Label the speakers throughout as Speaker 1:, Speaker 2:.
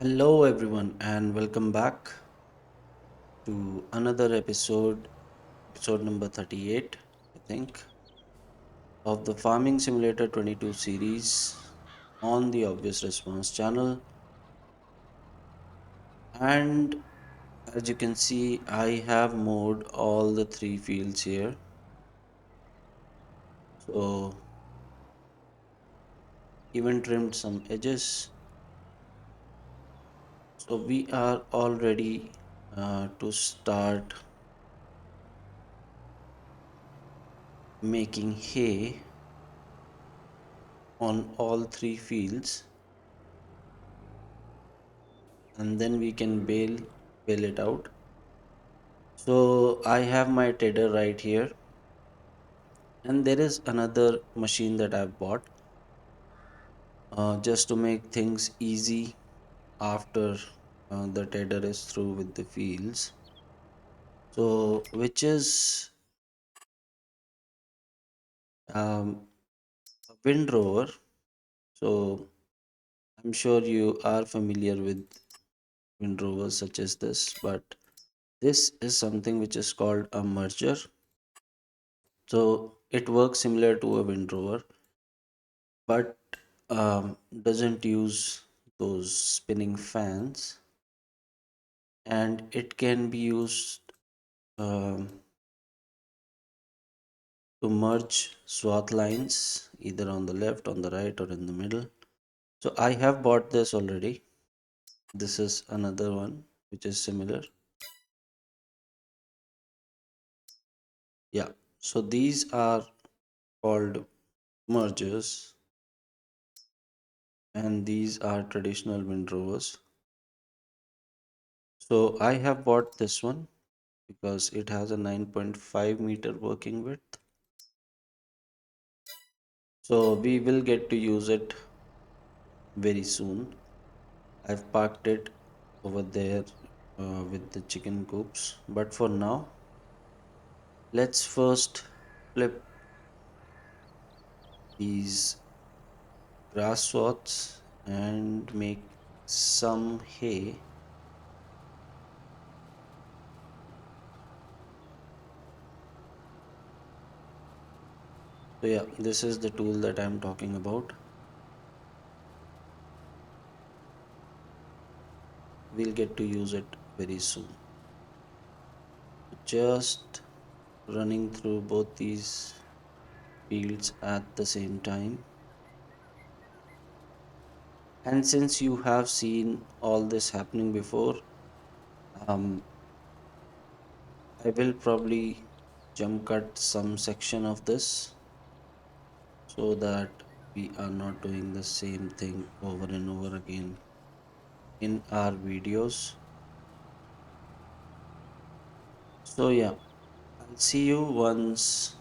Speaker 1: Hello, everyone, and welcome back to another episode number 38, I think, of the Farming Simulator 22 series on the Obvious Response channel. And as you can see, I have mowed all the three fields here. So, even trimmed some edges. So, we are all ready to start making hay on all three fields, and then we can bale it out. So I have my tedder right here, and there is another machine that I've bought just to make things easy after the tedder is through with the fields. So which is a windrower. So I'm sure you are familiar with windrowers such as this, but this is something which is called a merger. So it works similar to a windrower, but doesn't use those spinning fans, and it can be used um, to merge swath lines either on the left, on the right, or in the middle. So I have bought this already. This is another one which is similar. Yeah, so these are called mergers, and these are traditional windrowers. So I have bought this one because it has a 9.5-meter working width. So we will get to use it very soon. I've parked it over there with the chicken coops. But for now, let's first flip these grass swaths and make some hay. So yeah, this is the tool that I'm talking about. We'll get to use it very soon. Just running through both these fields at the same time. And since you have seen all this happening before, um, I will probably jump cut some section of this so that we are not doing the same thing over and over again in our videos. So yeah, I'll see you once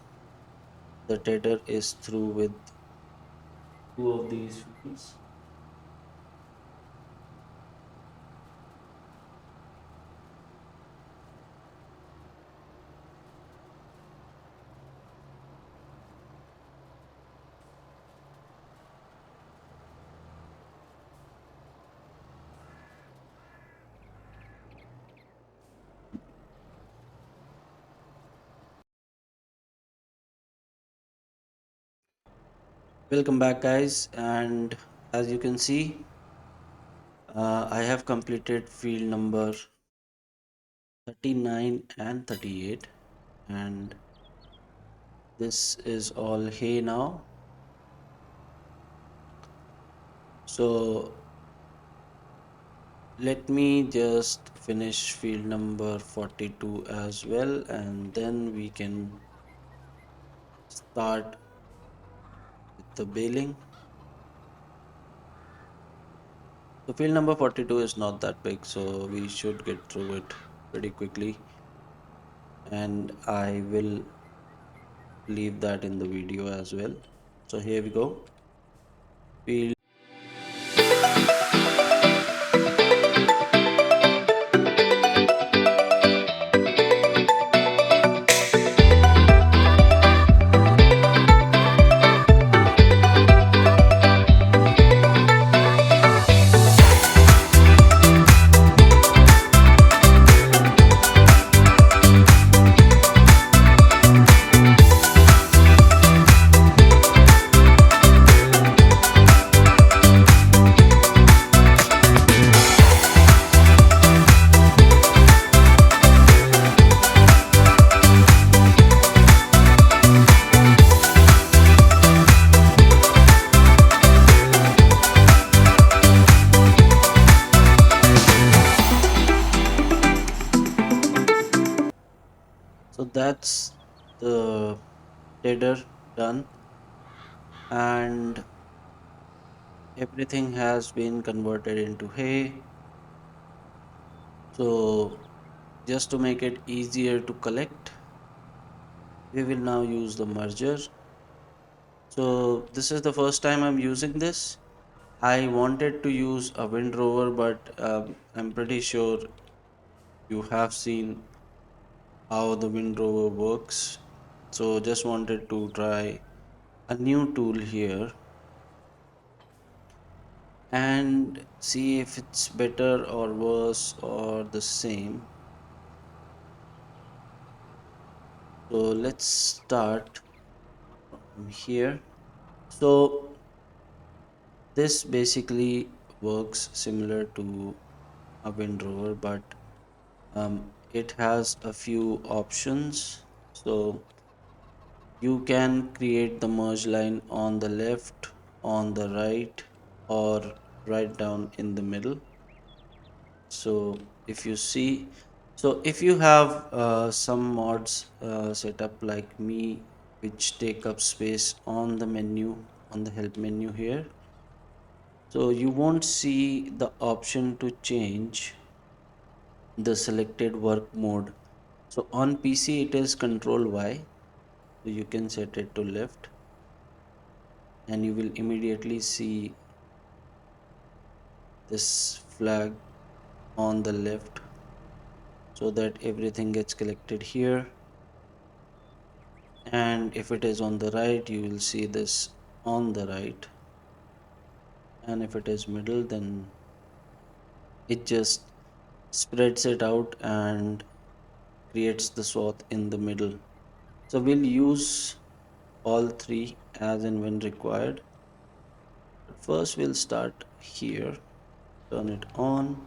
Speaker 1: the tedder is through with two of these fields. Welcome back, guys, and as you can see, I have completed field number 39 and 38, and this is all hay now. So let me just finish field number 42 as well, and then we can start with the baling. So field number 42 is not that big, so we should get through it pretty quickly, and I will leave that in the video as well. So here we go. Field that's the header done, and everything has been converted into hay. So just to make it easier to collect, we will now use the merger. So this is the first time I'm using this. I wanted to use a windrover, but I'm pretty sure you have seen how the windrover works. So just wanted to try a new tool here and see if it's better or worse or the same. So let's start from here. So this basically works similar to a windrover, but it has a few options. So you can create the merge line on the left, on the right, or right down in the middle. So if you see, so if you have some mods set up like me, which take up space on the menu, on the help menu here, so you won't see the option to change the selected work mode. So on PC it is Control Y, so you can set it to left and you will immediately see this flag on the left so that everything gets collected here. And if it is on the right, you will see this on the right. And if it is middle, then it just spreads it out and creates the swath in the middle. So we'll use all three as and when required. But first we'll start here, turn it on,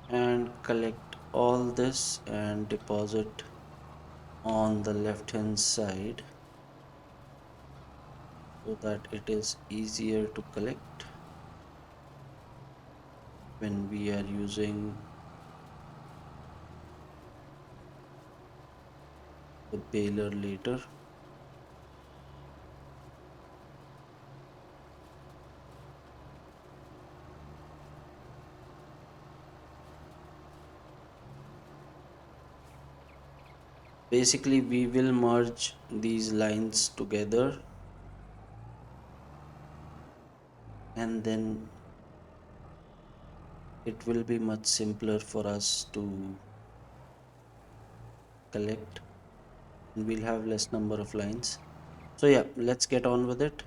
Speaker 1: and collect all this and deposit on the left hand side so that it is easier to collect when we are using the baler later. Basically we will merge these lines together and then it will be much simpler for us to collect and we'll have less number of lines. So yeah, let's get on with it.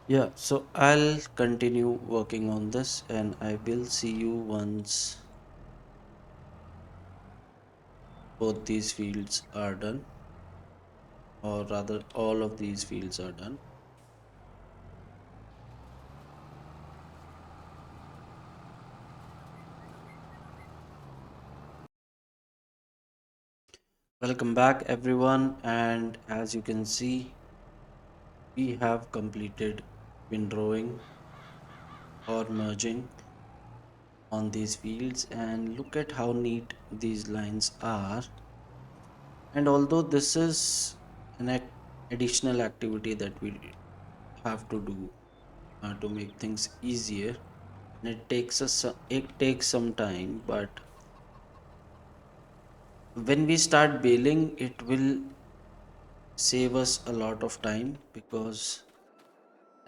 Speaker 1: Yeah, so I'll continue working on this and I will see you once both these fields are done, or rather all of these fields are done. Welcome back everyone, and as you can see we have completed windrowing or merging on these fields and look at how neat these lines are. And although this is an additional activity that we have to do to make things easier, and it takes some time, but when we start bailing, it will save us a lot of time, because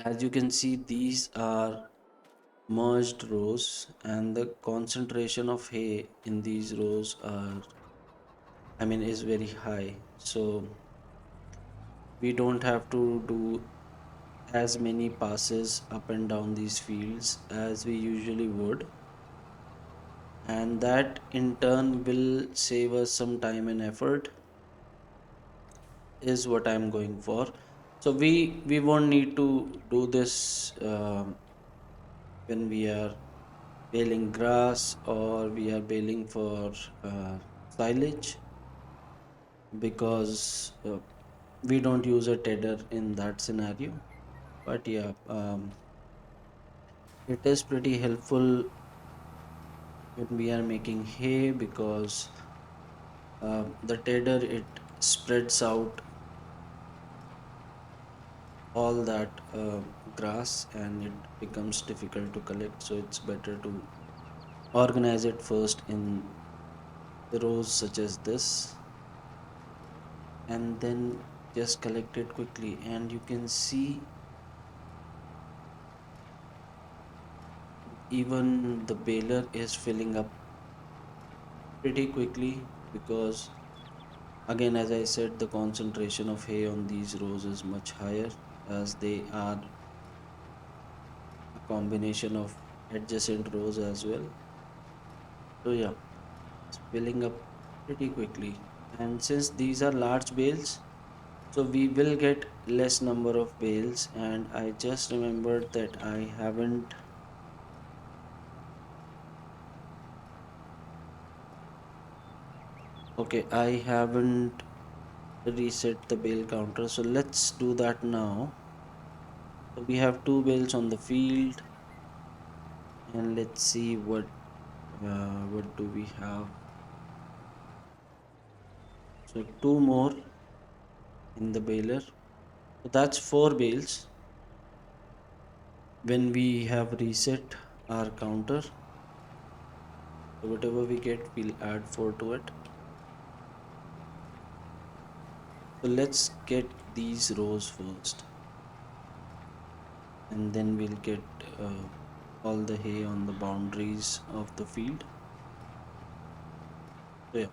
Speaker 1: as you can see, these are merged rows and the concentration of hay in these rows are, is very high. So we don't have to do as many passes up and down these fields as we usually would, and that in turn will save us some time and effort, is what I'm going for. So we won't need to do this when we are baling grass or we are baling for silage, because we don't use a tedder in that scenario. But yeah, it is pretty helpful when we are making hay, because the tedder, it spreads out all that grass and it becomes difficult to collect. So it's better to organize it first in the rows such as this, and then just collect it quickly. And you can see even the baler is filling up pretty quickly, because again, as I said, the concentration of hay on these rows is much higher, as they are a combination of adjacent rows as well. So yeah, it's filling up pretty quickly. And since these are large bales, so we will get less number of bales. And I just remembered that I haven't reset the bale counter, so let's do that now. So we have two bales on the field, and let's see what do we have. So two more in the baler, so that's four bales. When we have reset our counter, so whatever we get, we'll add four to it. So let's get these rows first, and then we'll get all the hay on the boundaries of the field. So yeah.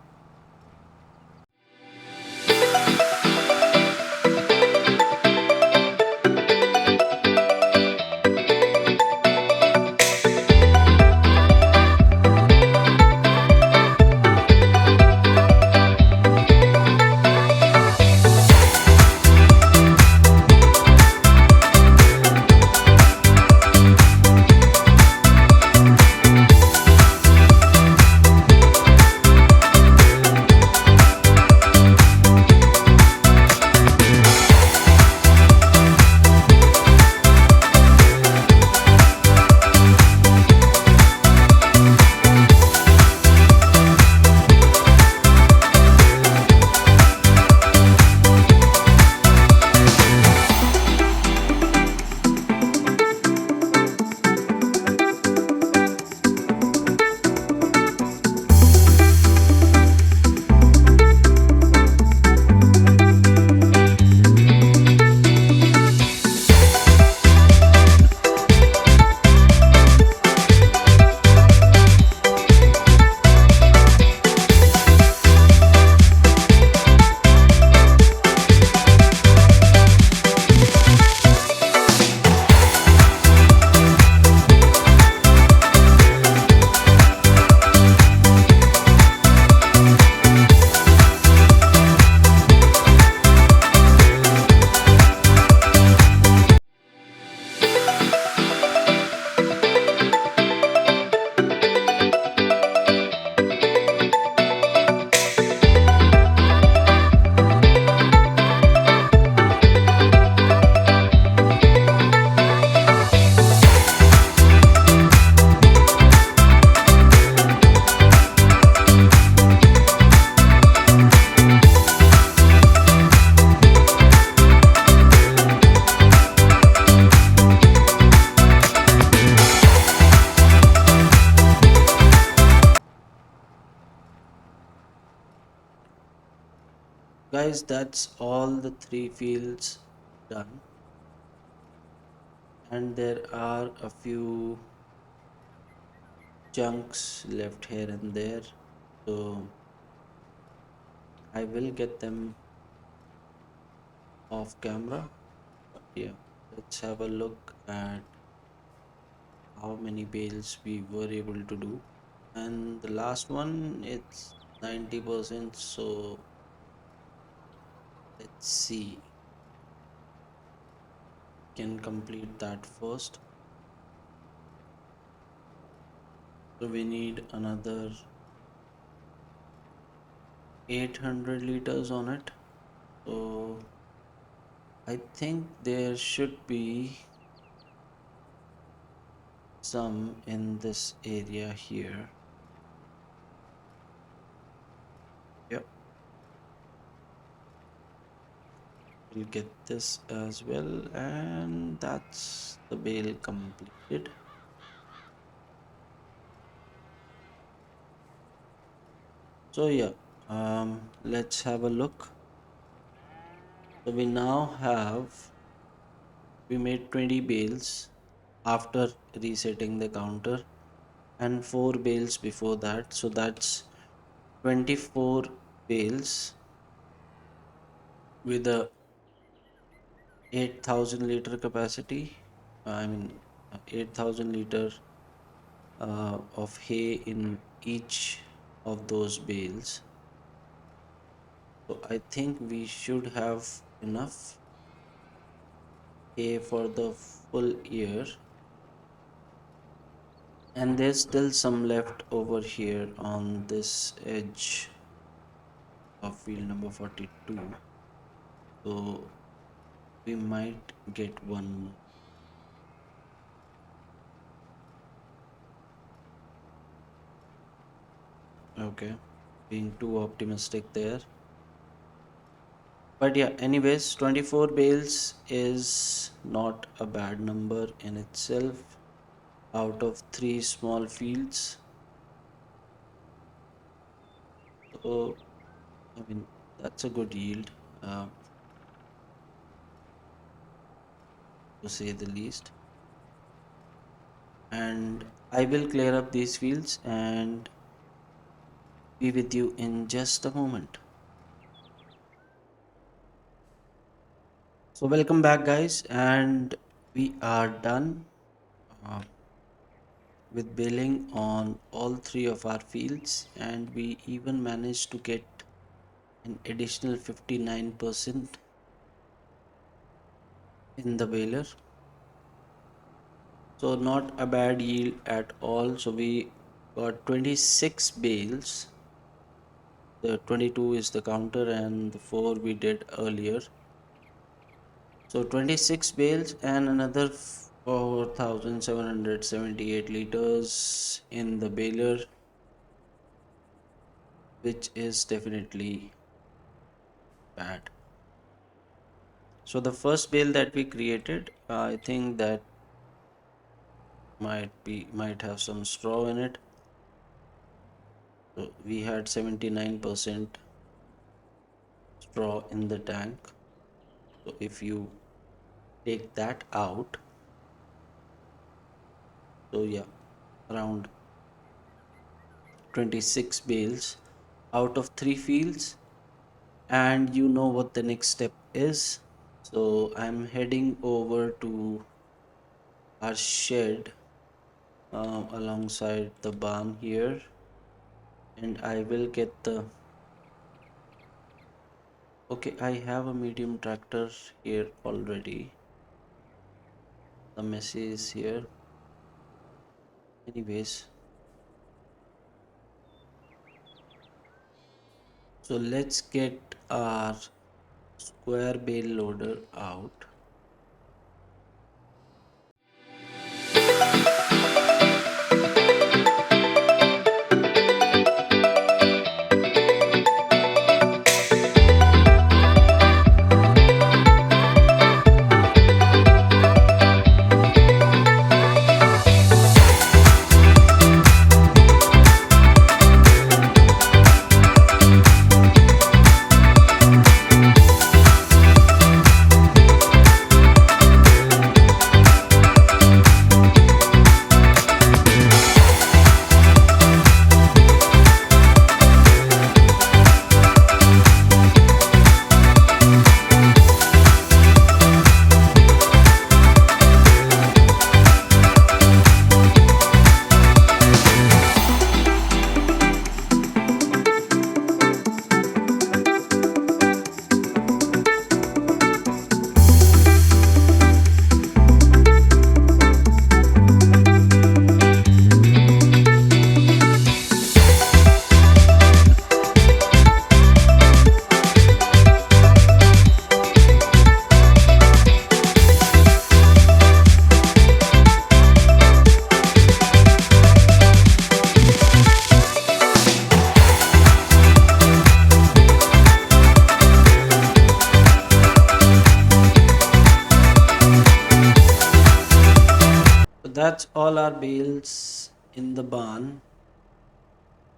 Speaker 1: guys, that's all the three fields done, and there are a few chunks left here and there. So I will get them off camera. But yeah, let's have a look at how many bales we were able to do. And the last one, it's 90%. So let's see, can complete that first. So we need another 800 liters on it. So I think there should be some in this area here. Yep, we'll get this as well, and that's the bale completed. So yeah, let's have a look. So we made 20 bales after resetting the counter and 4 bales before that. So that's 24 bales with a 8,000 liter capacity. I mean, 8,000 liter of hay in each of those bales. So I think we should have enough hay for the full year. And there's still some left over here on this edge of field number 42. So we might get one more. Okay, being too optimistic there. But yeah, anyways, 24 bales is not a bad number in itself out of 3 small fields. So, I mean, that's a good yield, uh, to say the least. And I will clear up these fields and be with you in just a moment. So, welcome back, guys, and we are done uh, with billing on all 3 of our fields, and we even managed to get an additional 59% in the baler. So not a bad yield at all. So we got 26 bales. The 22 is the counter and the 4 we did earlier. So 26 bales and another 4,778 liters in the baler, which is definitely bad. So the first bale that we created, I think that might have some straw in it. So we had 79% straw in the tank. So if you take that out, so yeah, around 26 bales out of 3 fields, and you know what the next step is. So I'm heading over to our shed alongside the barn here, and I will get the okay, I have a medium tractor here already. The message is here. Anyways, so let's get our square bale loader out. that's all our bales in the barn.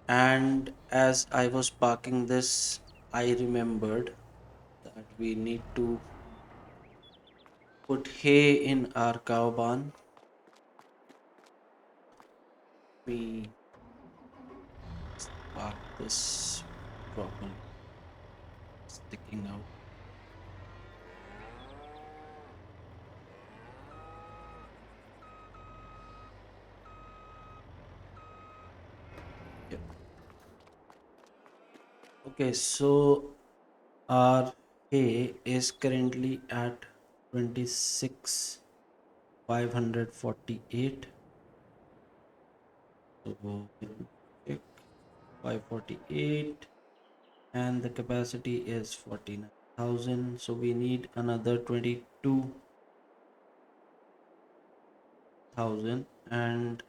Speaker 1: And as I was parking this, I remembered that we need to put hay in our cow barn. We park this properly, sticking out. Yep. Okay, so our hay is currently at 26,548. So check 548, and the capacity is 49,000. So we need another 22,000, and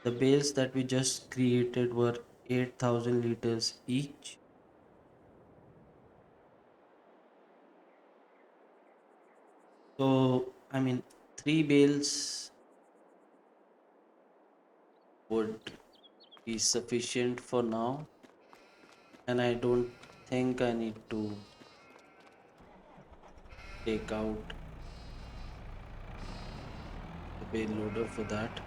Speaker 1: the bales that we just created were 8,000 liters each. So I mean, three bales would be sufficient for now, and I don't think I need to take out the bale loader for that.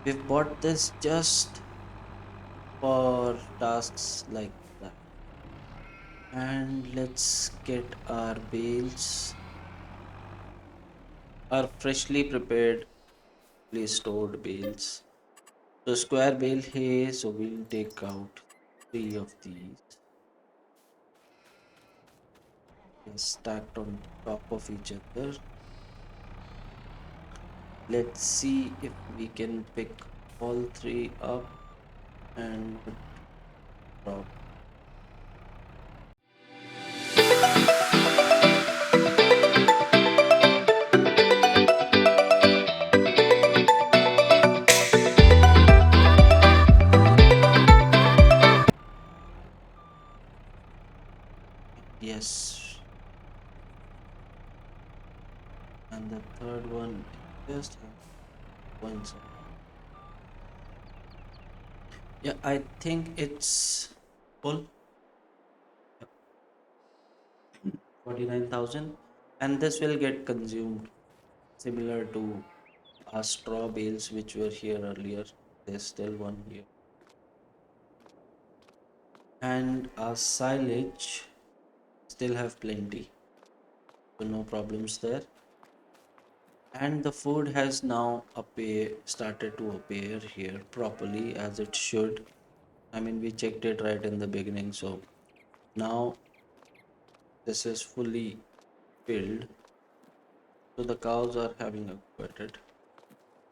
Speaker 1: We've bought this just for tasks like that. And let's get our bales, our freshly prepared, stored bales. So square bale hay, so we'll take out three of these. They're stacked on top of each other. Let's see if we can pick all three up and not drop. Yes, and the third one is just one side. Yeah, I think it's full. Yep, 49,000, and this will get consumed similar to our straw bales which were here earlier. There's still one here, and our silage still have plenty, so no problems there. And the food has now started to appear here properly as it should. I mean, we checked it right in the beginning, so now this is fully filled. So the cows are having a go at it.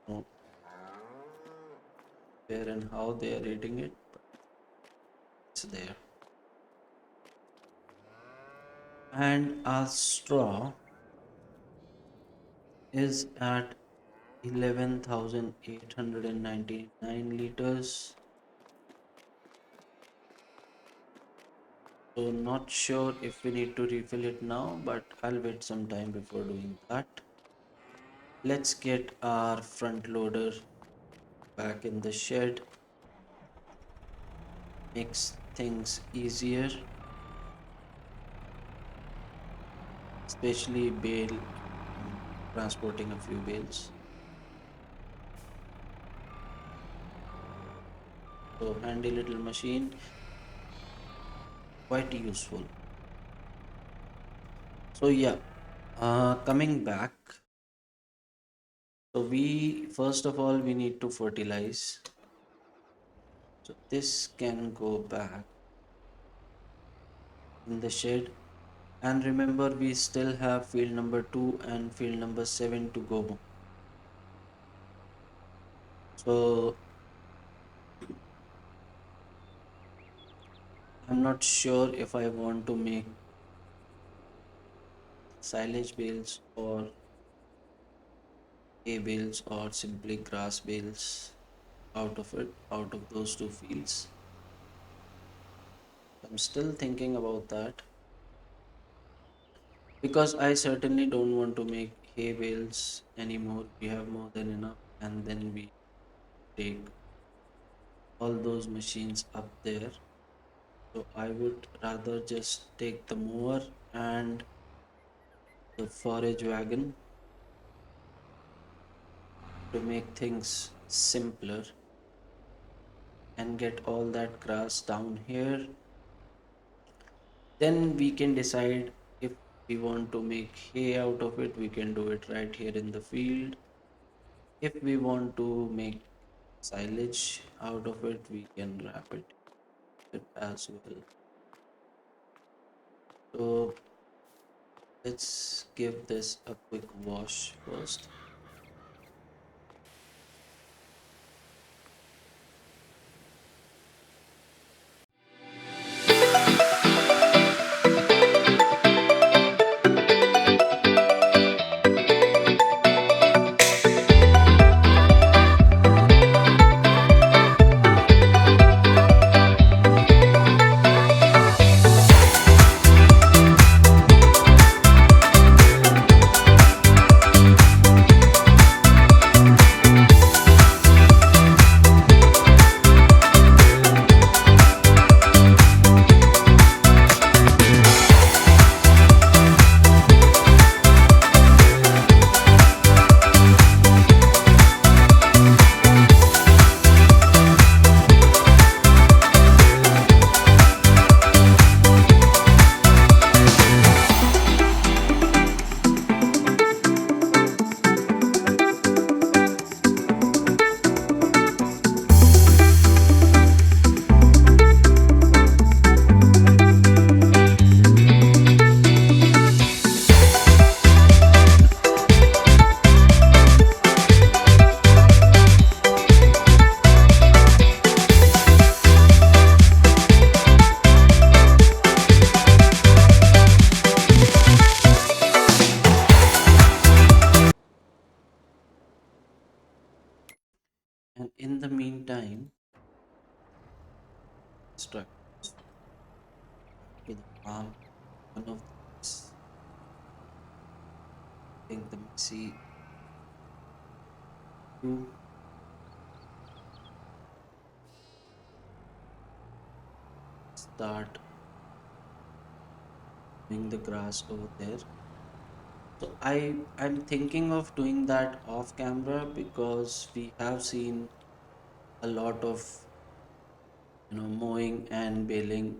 Speaker 1: No, where and how they are eating it, but it's there. And our straw is at 11,899 liters. So not sure if we need to refill it now, but I'll wait some time before doing that. Let's get our front loader back in the shed. Makes things easier, especially transporting a few bales. So handy little machine, quite useful. So yeah, coming back. So we first of all we need to fertilize. So this can go back in the shed. And remember, we still have field number 2 and field number 7 to go. So I'm not sure if I want to make silage bales or hay bales or simply grass bales out of those two fields. I'm still thinking about that because I certainly don't want to make hay bales anymore. We have more than enough, and then we take all those machines up there. So I would rather just take the mower and the forage wagon to make things simpler and get all that grass down here. Then we can decide if we want to make hay out of it, we can do it right here in the field. If we want to make silage out of it, we can wrap it as well. So let's give this a quick wash first. And in the meantime, struck to the farm. One of these, I think the Messi to start doing the grass over there. So I'm thinking of doing that off camera because we have seen a lot of mowing and baling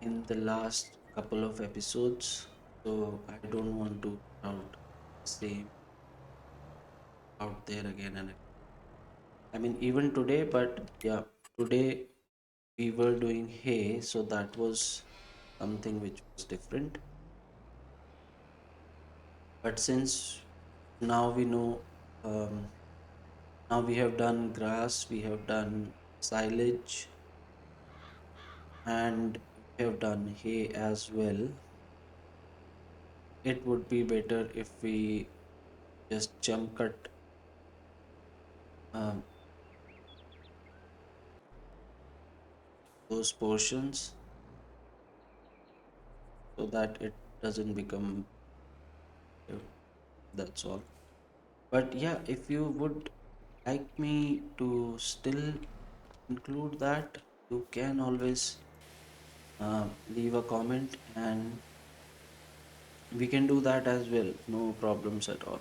Speaker 1: in the last couple of episodes. So I don't want to out same out there again and again. I mean even today, but yeah, today we were doing hay, so that was something which was different. But since now we know, now we have done grass, we have done silage, and we have done hay as well. It would be better if we just jump cut um, those portions so that it doesn't become uh, that's all. But yeah, if you would like me to still include that, you can always leave a comment and we can do that as well. No problems at all.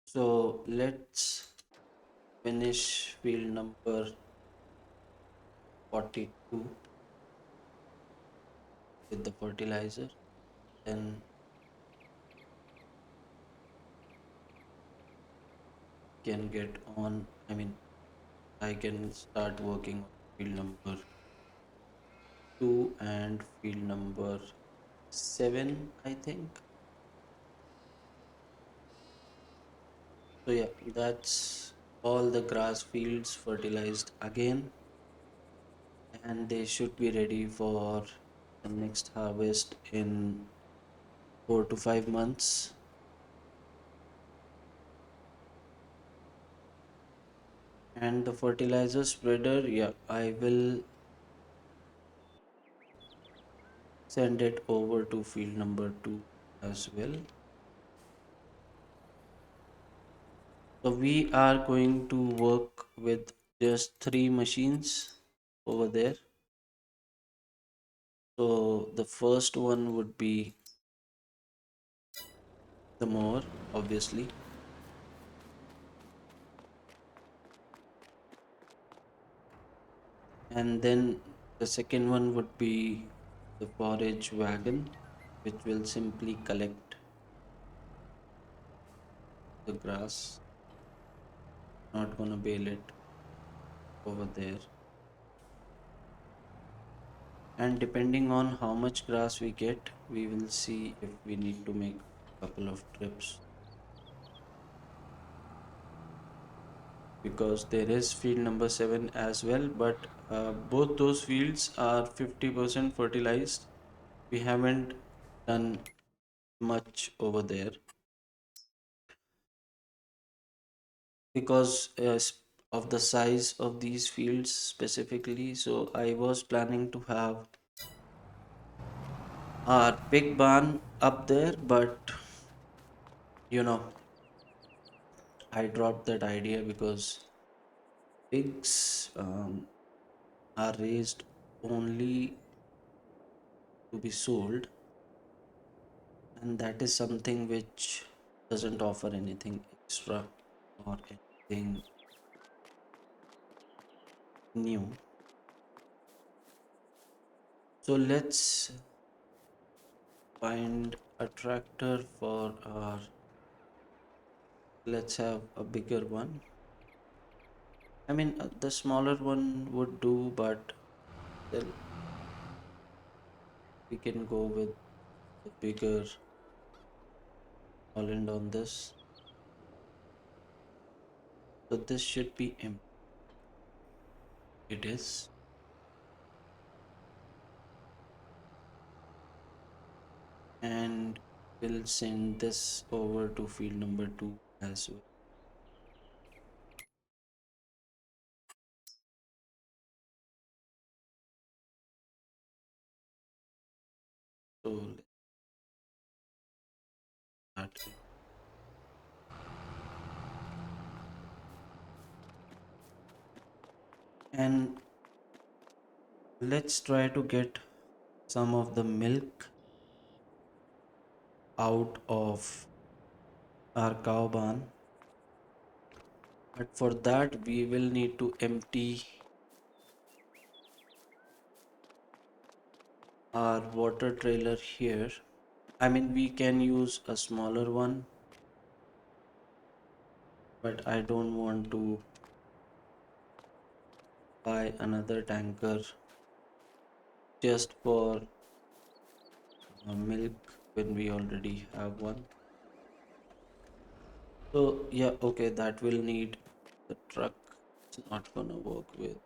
Speaker 1: So let's finish field number 42 with the fertilizer. Then can get on. I mean, I can start working on field number 2 and field number 7, I think. So yeah, that's all the grass fields fertilized again, and they should be ready for the next harvest in 4 to 5 months. And the fertilizer spreader, yeah, I will send it over to field number 2 as well. So we are going to work with just 3 machines over there. So the first one would be the mower, obviously. And then the second one would be the forage wagon, which will simply collect the grass, not gonna bale it over there. And depending on how much grass we get, we will see if we need to make a couple of trips, because there is field number 7 as well, but both those fields are 50% fertilized. We haven't done much over there because of the size of these fields specifically. So I was planning to have our pig barn up there, but you know, I dropped that idea because pigs are raised only to be sold, and that is something which doesn't offer anything extra or anything new. So let's find a tractor for our, let's have a bigger one. I mean, the smaller one would do, but still we can go with the bigger Holland on this. So this should be empty. It is. And we'll send this over to field number 2 as well. So let's start it. And let's try to get some of the milk out of our cow barn. But for that, we will need to empty our water trailer here. I mean, we can use a smaller one, but I don't want to buy another tanker just for milk when we already have one. So, yeah, okay, that will need the truck. It's not gonna work with.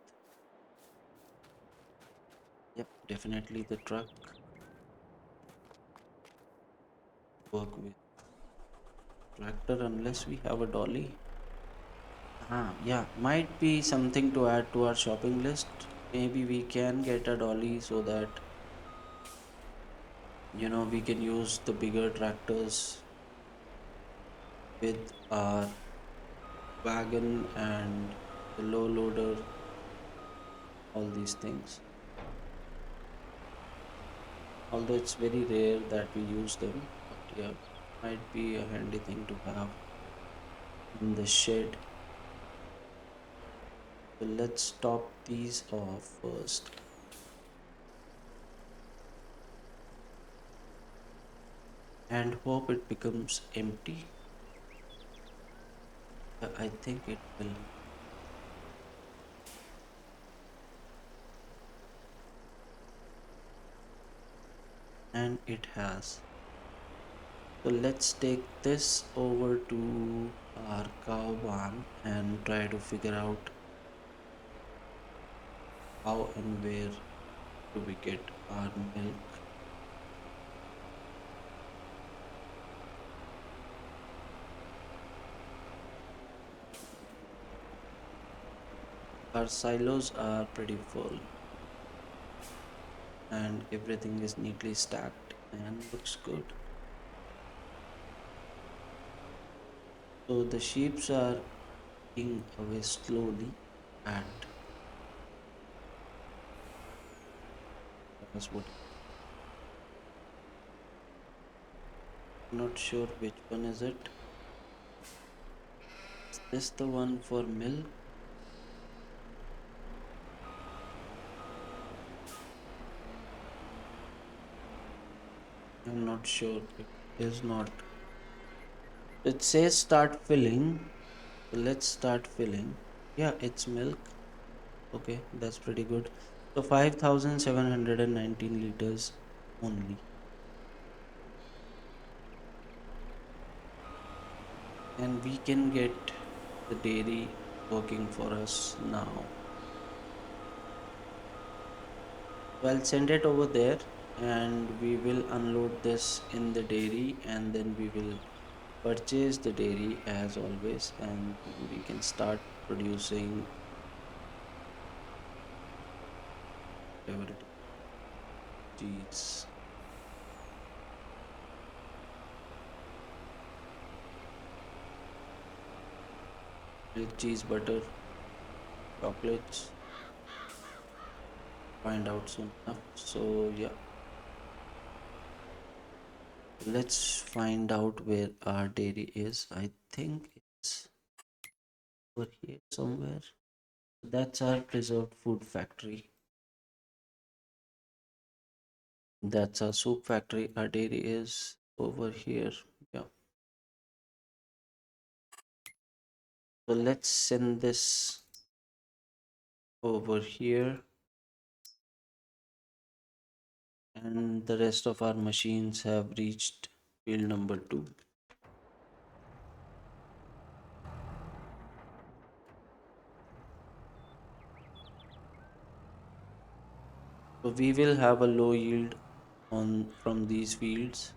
Speaker 1: Yep, definitely the truck work with tractor unless we have a dolly. Yeah, might be something to add to our shopping list. Maybe we can get a dolly so that we can use the bigger tractors with our wagon and the low loader, all these things. Although it's very rare that we use them, but yeah, might be a handy thing to have in the shed. So let's top these off first. And hope it becomes empty. I think it will. And it has. So let's take this over to our cow barn and try to figure out how and where do we get our milk. our silos are pretty full and everything is neatly stacked and looks good. So the sheeps are eating away slowly at what, not sure which one is it. Is this the one for milk? I'm not sure. It is not. It says start filling. So let's start filling. Yeah, it's milk. Okay, that's pretty good. So 5,719 liters only. And we can get the dairy working for us now. So I'll send it over there and we will unload this in the dairy and then we will purchase the dairy as always and we can start producing whatever it is. Cheese, milk, cheese, butter, chocolates. Find out soon enough. So yeah, let's find out where our dairy is. I think it's over here somewhere. That's our preserved food factory. That's our soup factory. Our dairy is over here. Yeah. So let's send this over here and the rest of our machines have reached field number 2. So we will have a low yield on from these fields,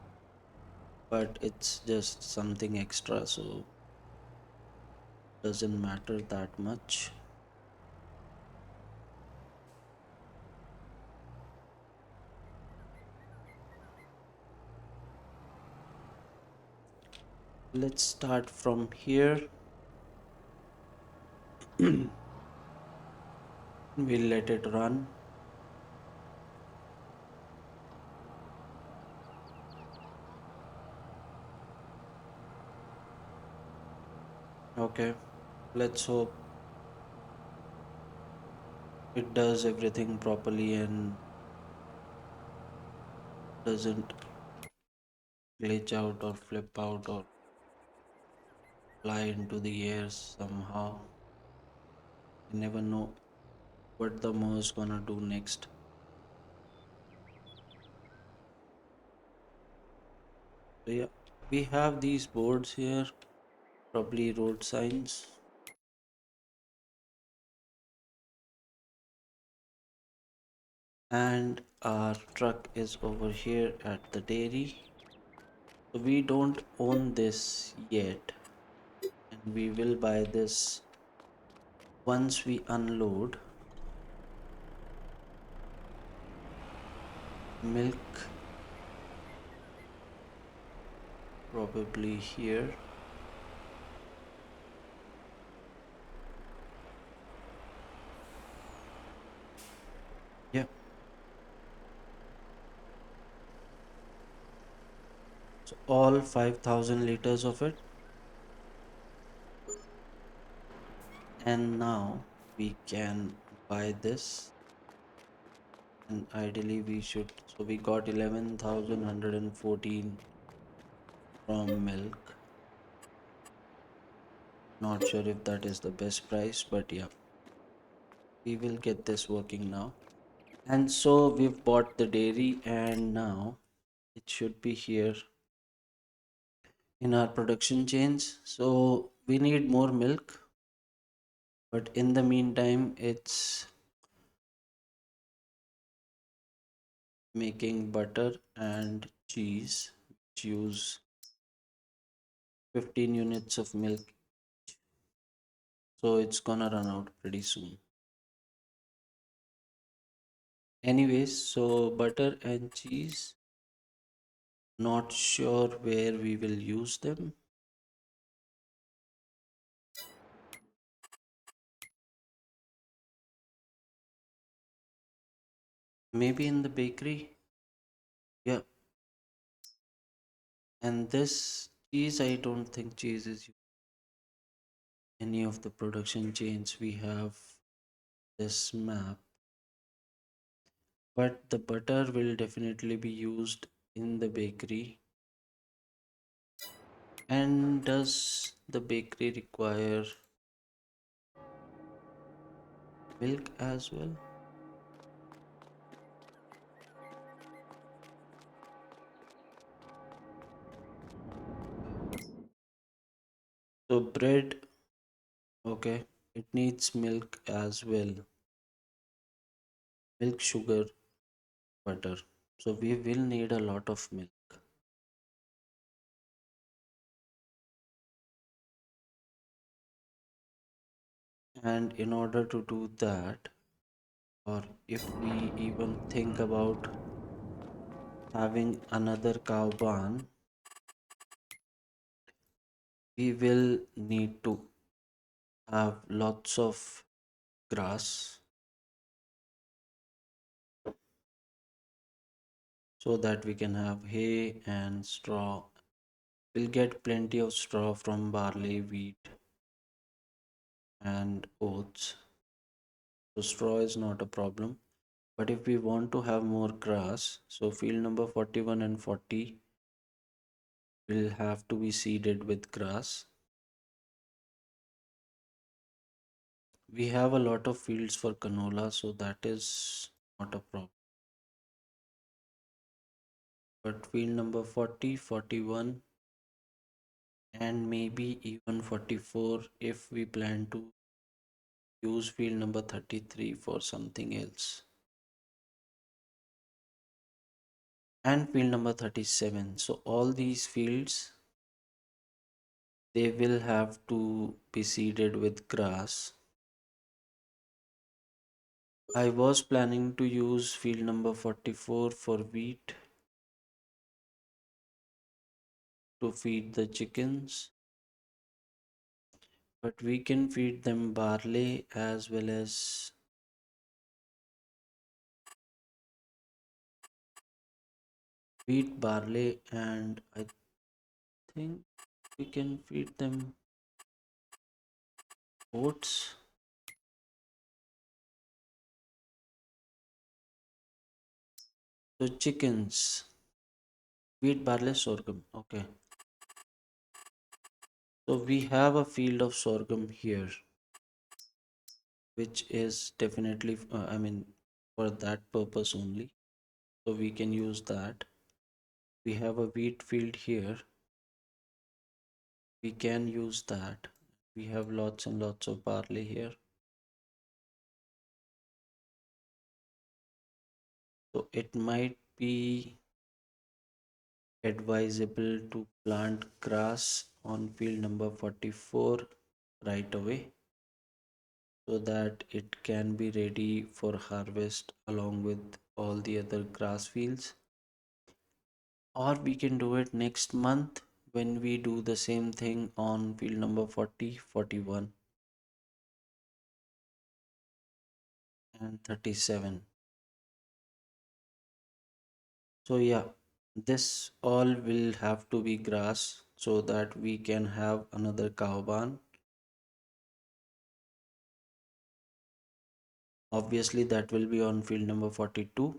Speaker 1: but it's just something extra, so doesn't matter that much. Let's start from here. We'll let it run. Okay, let's hope it does everything properly and doesn't glitch out or flip out or fly into the air somehow. You never know what the mouse gonna do next. So yeah, we have these boards here, probably road signs. And our truck is over here at the dairy. So we don't own this yet, and we will buy this once we unload milk, probably here. Yeah, so all 5,000 liters of it. And now we can buy this, and ideally we should. So we got 11,114 from milk. Not sure if that is the best price, but yeah, we will get this working now. And so we've bought the dairy and now it should be here in our production chains. So we need more milk, but in the meantime it's making butter and cheese which use 15 units of milk. So it's gonna run out pretty soon. Anyways, so butter and cheese, not sure where we will use them. Maybe in the bakery. Yeah, and this cheese, I don't think cheese is any of the production chains. We have this map, but the butter will definitely be used in the bakery. And does the bakery require milk as well? So bread, okay, it needs milk as well. Milk, sugar, butter. So we will need a lot of milk. And in order to do that, or if we even think about having another cow barn, we will need to have lots of grass so that we can have hay and straw. We'll get plenty of straw from barley, wheat, and oats. So straw is not a problem. But if we want to have more grass, so field number 41 and 40 will have to be seeded with grass. We have a lot of fields for canola, so that is not a problem. But field number 40, 41, and maybe even 44 if we plan to use field number 33 for something else. And field number 37. So all these fields, they will have to be seeded with grass. I was planning to use field number 44 for wheat to feed the chickens, but we can feed them barley as well as wheat, barley, and I think we can feed them oats. So chickens, wheat, barley, sorghum. Okay. So we have a field of sorghum here, which is definitely, for that purpose only. So we can use that. We have a wheat field here. We can use that. We have lots and lots of barley here. So it might be advisable to plant grass on field number 44 right away so that it can be ready for harvest along with all the other grass fields. Or we can do it next month when we do the same thing on field number 40, 41, and 37. So yeah, this all will have to be grass so that we can have another cow barn. Obviously that will be on field number 42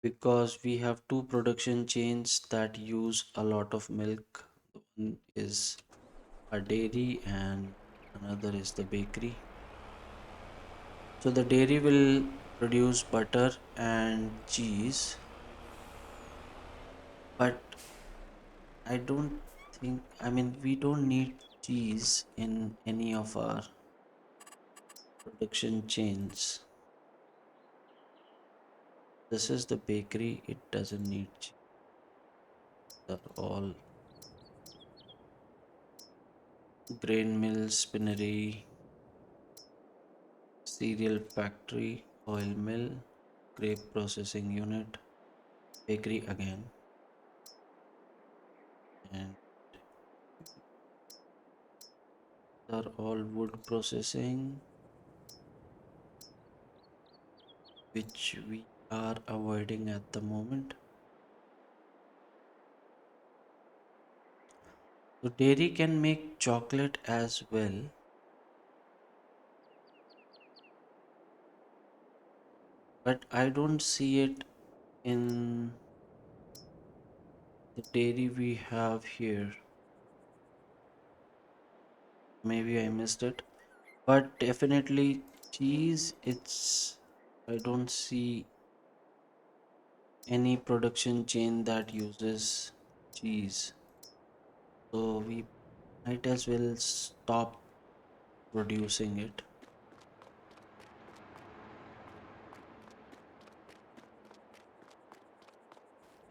Speaker 1: because we have two production chains that use a lot of milk. One is a dairy and another is the bakery. So the dairy will produce butter and cheese, but I don't we don't need cheese in any of our production chains. This is the bakery, it doesn't need cheese at all. Grain mill, spinnery, cereal factory. oil mill, grape processing unit, bakery again, and are all wood processing, which we are avoiding at the moment. So dairy can make chocolate as well, but I don't see it in the dairy we have here. Maybe I missed it, but definitely cheese. I don't see any production chain that uses cheese, so we might as well stop producing it.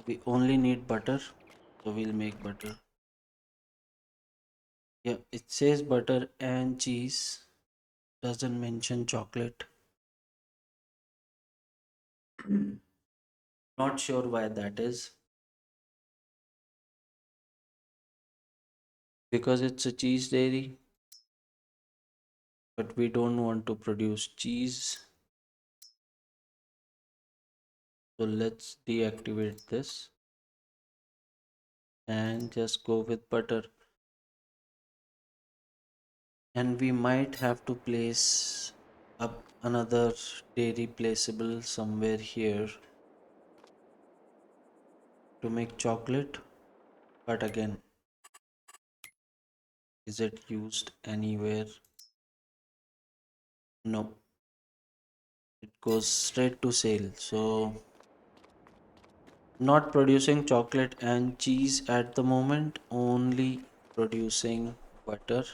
Speaker 1: We only need butter, so we'll make butter. Yeah, it says butter and cheese, doesn't mention chocolate. Not sure why that is, because it's a cheese dairy, but we don't want to produce cheese. So let's deactivate this and just go with butter. And we might have to place up another dairy placeable somewhere here to make chocolate. But again, is it used anywhere? No, it goes straight to sale. So not producing chocolate and cheese at the moment, only producing butter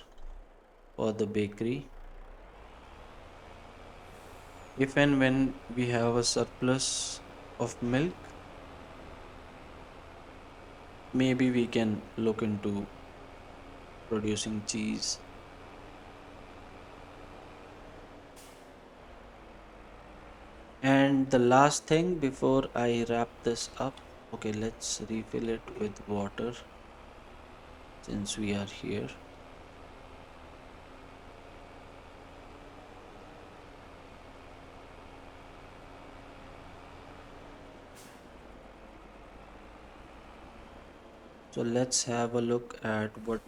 Speaker 1: for the bakery. If and when we have a surplus of milk, maybe we can look into producing cheese. And the last thing before I wrap this up, okay, let's refill it with water since we are here. So let's have a look at what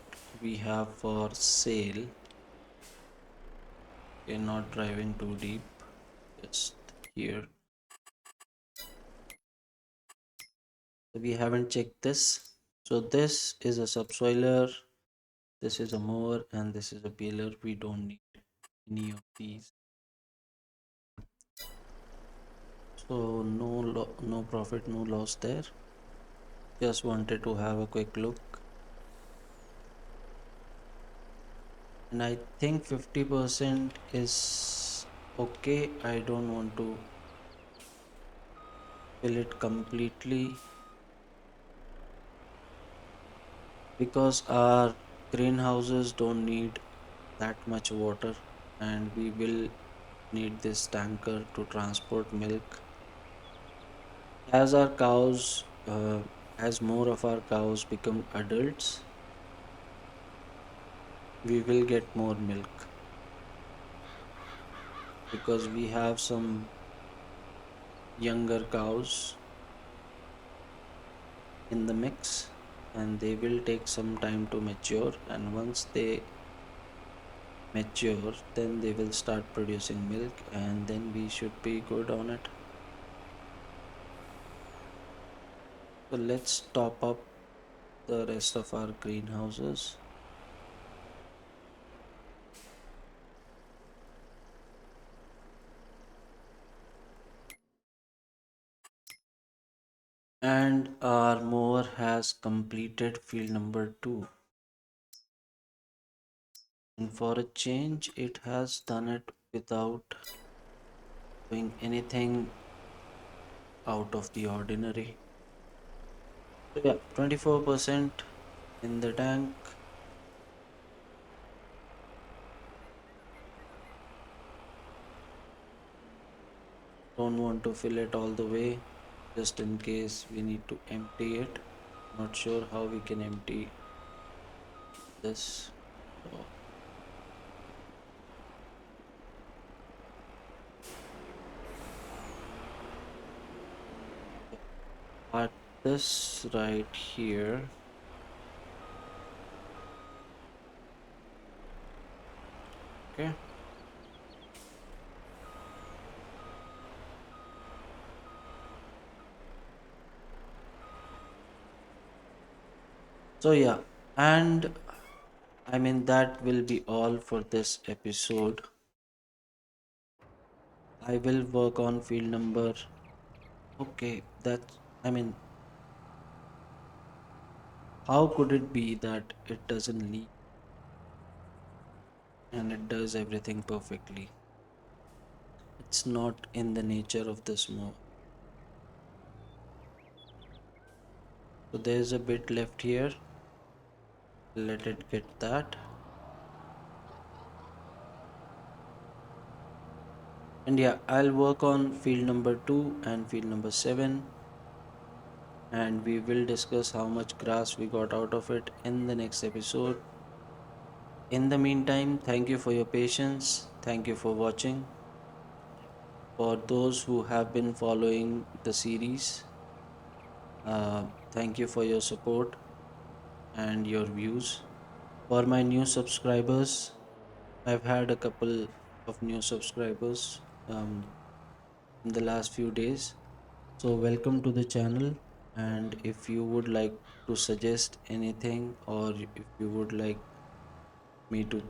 Speaker 1: we have for sale. Okay, not driving too deep, just here. So we haven't checked this. So this is a subsoiler, this is a mower, and this is a baler. We don't need any of these. So no profit, no loss there. Just wanted to have a quick look. And I think 50% is okay. I don't want to fill it completely because our greenhouses don't need that much water, and we will need this tanker to transport milk. As our cows, as more of our cows become adults, we will get more milk because we have some younger cows in the mix, and they will take some time to mature, and once they mature then they will start producing milk, and then we should be good on it. So let's top up the rest of our greenhouses. And our mower has completed field number 2, and for a change it has done it without doing anything out of the ordinary. So yeah, 24% in the tank. Don't want to fill it all the way just in case we need to empty it. Not sure how we can empty this. So at this right here. Okay. So yeah, and I mean that will be all for this episode. I will work on field number. Okay, that's I mean, how could it be that it doesn't leak and it does everything perfectly? It's not in the nature of this move. So there's a bit left here. Let it get that. And yeah, I'll work on field number 2 and field number 7, and we will discuss how much grass we got out of it in the next episode. In the meantime, thank you for your patience. Thank you for watching. For those who have been following the series, thank you for your support and your views. For my new subscribers, I've had a couple of new subscribers in the last few days. So, welcome to the channel. And if you would like to suggest anything, or if you would like me to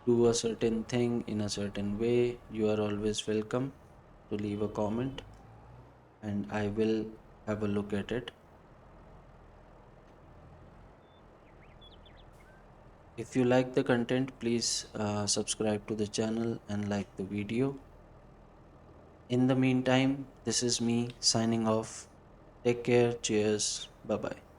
Speaker 1: do a certain thing in a certain way, you are always welcome to leave a comment and I will have a look at it. If you like the content, please subscribe to the channel and like the video. In the meantime, this is me signing off. Take care. Cheers. Bye bye.